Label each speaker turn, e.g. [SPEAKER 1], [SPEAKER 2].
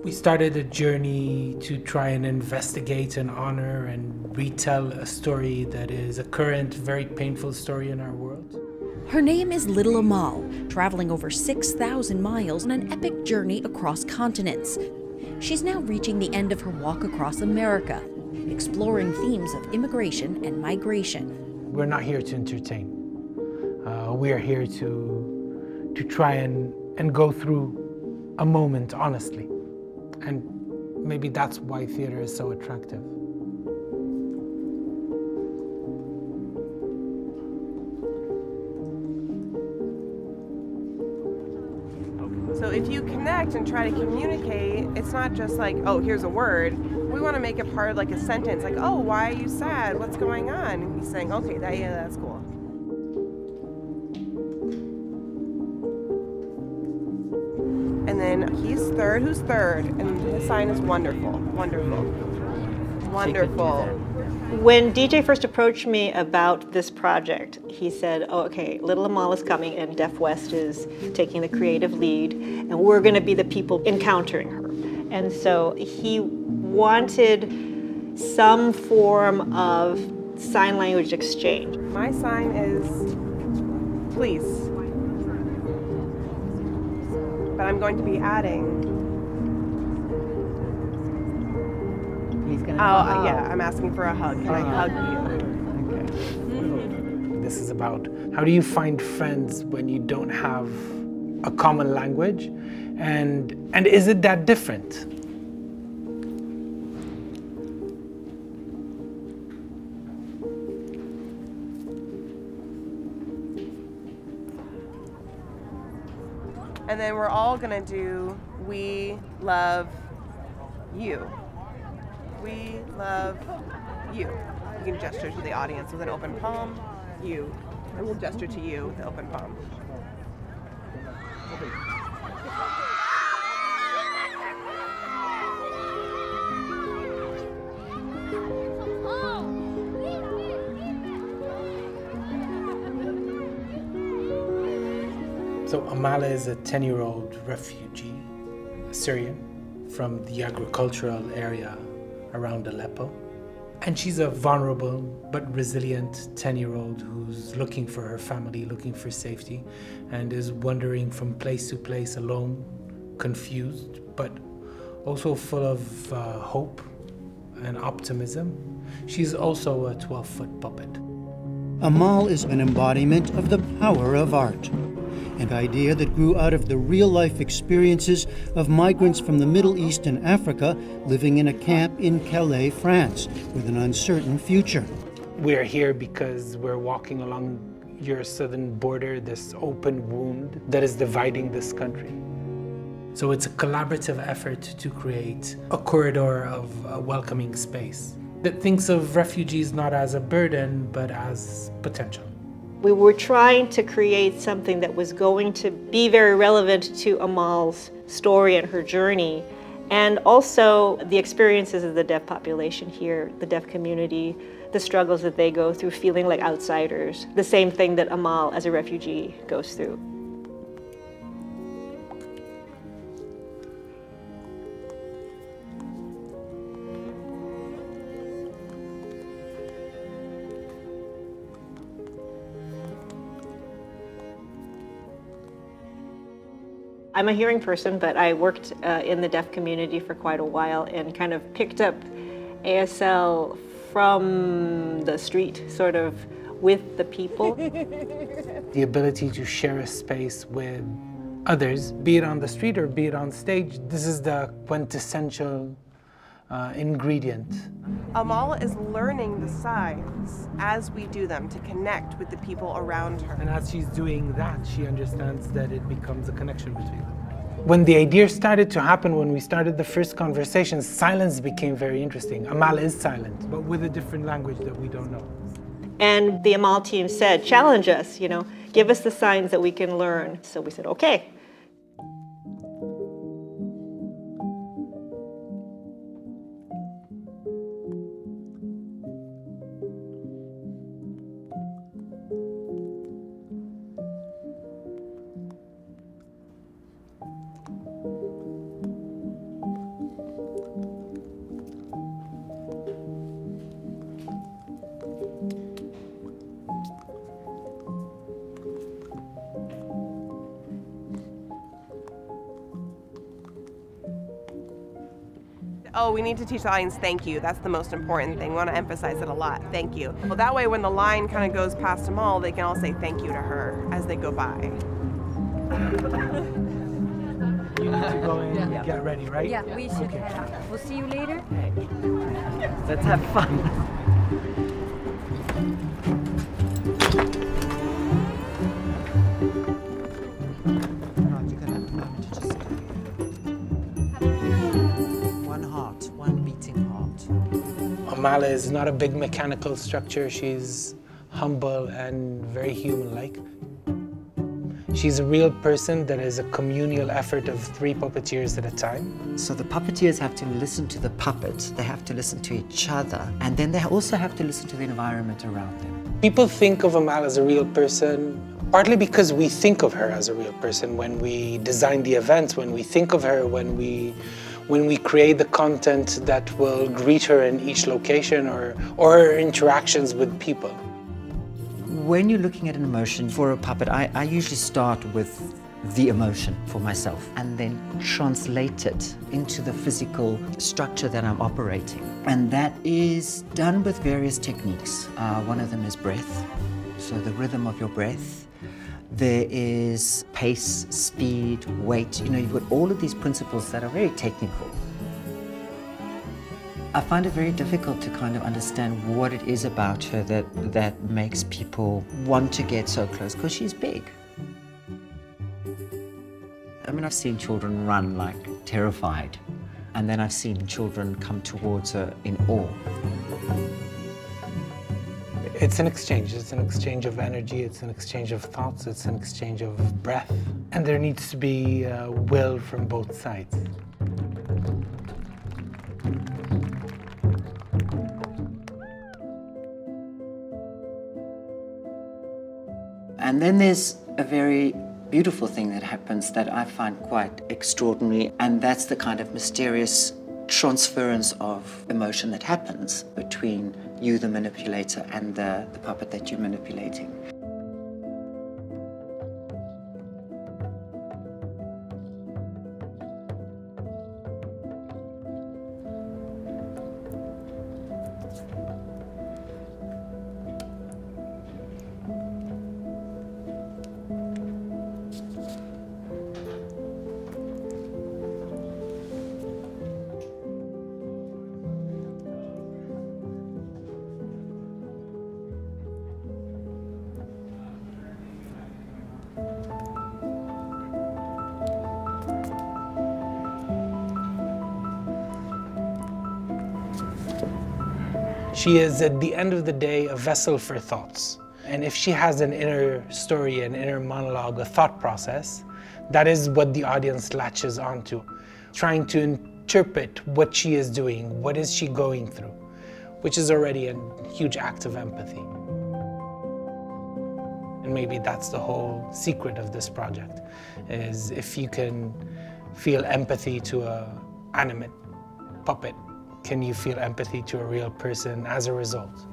[SPEAKER 1] We started a journey to try and investigate and honor and retell a story that is a current, very painful story in our world.
[SPEAKER 2] Her name is Little Amal, traveling over 6,000 miles on an epic journey across continents. She's now reaching the end of her walk across America, exploring themes of immigration and migration.
[SPEAKER 1] We're not here to entertain. We are here to try and go through a moment honestly. And maybe that's why theater is so attractive.
[SPEAKER 3] So if you connect and try to communicate, it's not just like, oh, here's a word. We want to make it part of like a sentence, like, oh, why are you sad? What's going on? And he's saying, okay, that's cool. And then he's third. Who's third? And his sign is wonderful. Wonderful. Wonderful.
[SPEAKER 4] When DJ first approached me about this project, he said, oh, okay, Little Amal is coming and Deaf West is taking the creative lead, and we're going to be the people encountering her. And so he wanted some form of sign language exchange.
[SPEAKER 3] My sign is please. But I'm going to be adding. Yeah, I'm asking for a hug. Can I hug you?
[SPEAKER 1] Okay. This is about how do you find friends when you don't have a common language, and is it that different?
[SPEAKER 3] And then we're all gonna do we love you. We love you. You can gesture to the audience with an open palm. You. And we'll gesture to you with the open palm.
[SPEAKER 1] So Amala is a 10-year-old refugee, Syrian, from the agricultural area around Aleppo. And she's a vulnerable but resilient 10-year-old who's looking for her family, looking for safety, and is wandering from place to place alone, confused, but also full of hope and optimism. She's also a 12-foot puppet.
[SPEAKER 5] Amal is an embodiment of the power of art, an idea that grew out of the real-life experiences of migrants from the Middle East and Africa living in a camp in Calais, France, with an uncertain future.
[SPEAKER 1] We're here because we're walking along your southern border, this open wound that is dividing this country. So it's a collaborative effort to create a corridor of a welcoming space that thinks of refugees not as a burden, but as potential.
[SPEAKER 4] We were trying to create something that was going to be very relevant to Amal's story and her journey, and also the experiences of the deaf population here, the deaf community, the struggles that they go through feeling like outsiders, the same thing that Amal as a refugee goes through. I'm a hearing person, but I worked in the deaf community for quite a while and kind of picked up ASL from the street, sort of with the people.
[SPEAKER 1] The ability to share a space with others, be it on the street or be it on stage, this is the quintessential ingredient.
[SPEAKER 3] Amal is learning the signs as we do them to connect with the people around her.
[SPEAKER 1] And as she's doing that, she understands that it becomes a connection between them. When the idea started to happen, when we started the first conversations, silence became very interesting. Amal is silent, but with a different language that we don't know.
[SPEAKER 4] And the Amal team said, challenge us, you know, give us the signs that we can learn. So we said, okay.
[SPEAKER 3] oh, we need to teach the audience thank you. That's the most important thing. We want to emphasize it a lot. Thank you. Well, that way when the line kind of goes past Amal, they can all say thank you to her as they go by.
[SPEAKER 1] You need to go in and get ready, right?
[SPEAKER 6] Yeah, we should head out. We'll see you later.
[SPEAKER 7] Let's have fun. One beating heart.
[SPEAKER 1] Amala is not a big mechanical structure. She's humble and very human-like. She's a real person that is a communal effort of 3 puppeteers at a time.
[SPEAKER 7] So the puppeteers have to listen to the puppet, they have to listen to each other, and then they also have to listen to the environment around them.
[SPEAKER 1] People think of Amal as a real person, partly because we think of her as a real person when we design the events, when we think of her, when we create the content that will greet her in each location or her interactions with people.
[SPEAKER 7] When you're looking at an emotion for a puppet, I usually start with the emotion for myself and then translate it into the physical structure that I'm operating. And that is done with various techniques. One of them is breath, so the rhythm of your breath. There is pace, speed, weight. You know, you've got all of these principles that are very technical. I find it very difficult to kind of understand what it is about her that makes people want to get so close, because she's big. I mean, I've seen children run like terrified, and then I've seen children come towards her in awe.
[SPEAKER 1] It's an exchange. It's an exchange of energy. It's an exchange of thoughts. It's an exchange of breath. And there needs to be will from both sides.
[SPEAKER 7] And then there's a very beautiful thing that happens that I find quite extraordinary, and that's the kind of mysterious transference of emotion that happens between you, the manipulator, and the puppet that you're manipulating.
[SPEAKER 1] She is, at the end of the day, a vessel for thoughts. And if she has an inner story, an inner monologue, a thought process, that is what the audience latches onto, trying to interpret what she is doing, what is she going through, which is already a huge act of empathy. And maybe that's the whole secret of this project, is if you can feel empathy to an animate puppet, can you feel empathy to a real person as a result?